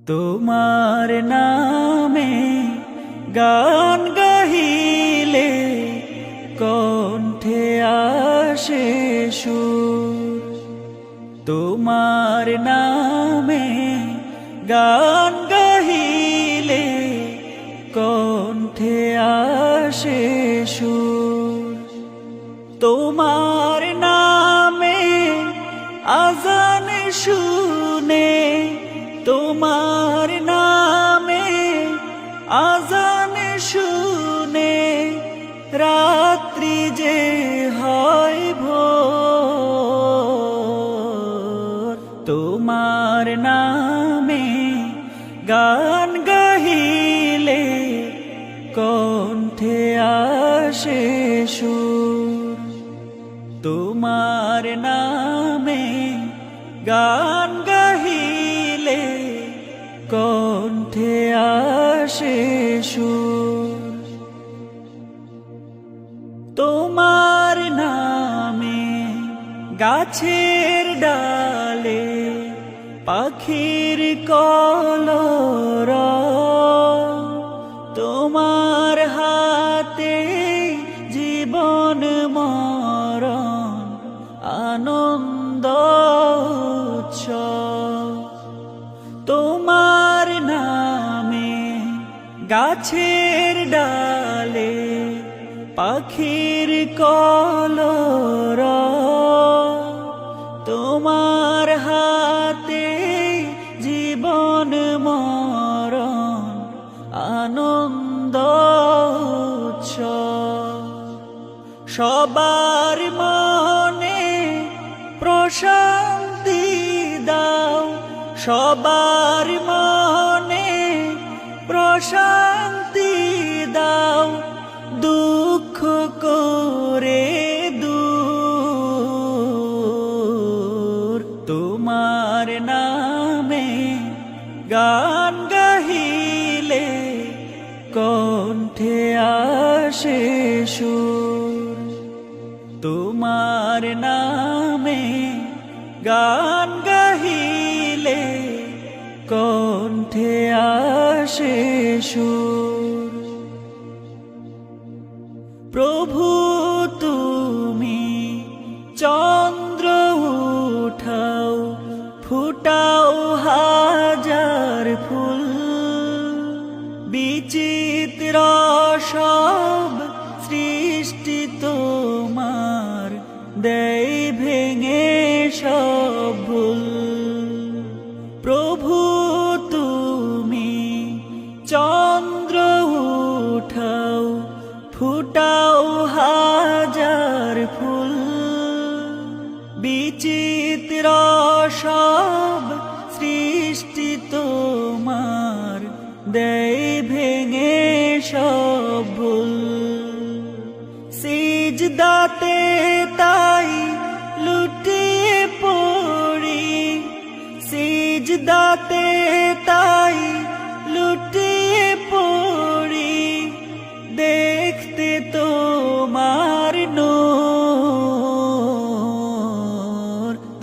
তোমার নামে গান গাহিলে কণ্ঠে আসে সুর। তোমার নামে গান গাহিলে কণ্ঠে আসে সুর। তোমার নামে আজান শুনে, তোমার নামে আজান শুনে রাত্রি যে হয় ভোর। তোমার নামে গান গাহিলে কণ্ঠে আসে সুর। তোমার নামে গান গাহিলে কণ্ঠে আসে সুর। তোমার নামে গাছের ডালে পাখির কলরব, তোমার হাতে জীবন মরণ আনন্দ উৎসব। তোমার নামে গাছের ডালে পাখির কলরব, তোমার হাতে জীবন মরণ আনন্দ উৎসব। সবার মনে প্রশান্তি দাও, সবার মনে প্রশান্তি দাও, দুঃখ করে দূর। তোমার নামে গান গাহিলে কণ্ঠে আসে সুর। তোমার নামে গান গাহিলে কণ্ঠে আসে সুর। প্রভু তুমি চন্দ্র উঠাও, ফুটাও হাজার ফুল, বিচিত্র সব সৃষ্টি তোমার দেয় ভেঙে সব ভুল। প্রভু তুমি চন্দ্র উঠাও, ফুটাও হাজার ফুল, বিচিত্র সব সৃষ্টি তোমার দেয় ভেঙে সব ভুল। সিজদাতে তাই লুটিয়ে পড়ি, সিজদাতে তাই লুটিয়ে পড়ি, দেখতে তোমার নূর।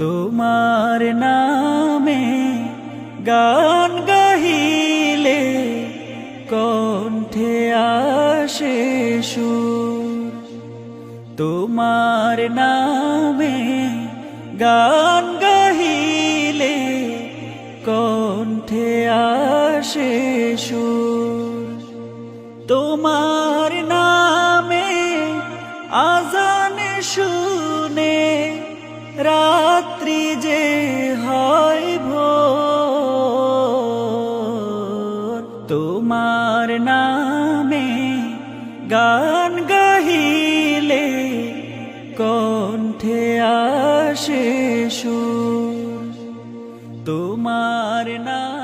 তোমার নামে গান গাহিলে কণ্ঠে আসে সুর। তোমার নামে গান গাহিলে কণ্ঠে আসে সুর। তোমার নামে আজান শুনে রাত্রি যে হয় ভোর। তোমার নামে গান গাহিলে কণ্ঠে আসে সুর। তোমার নাম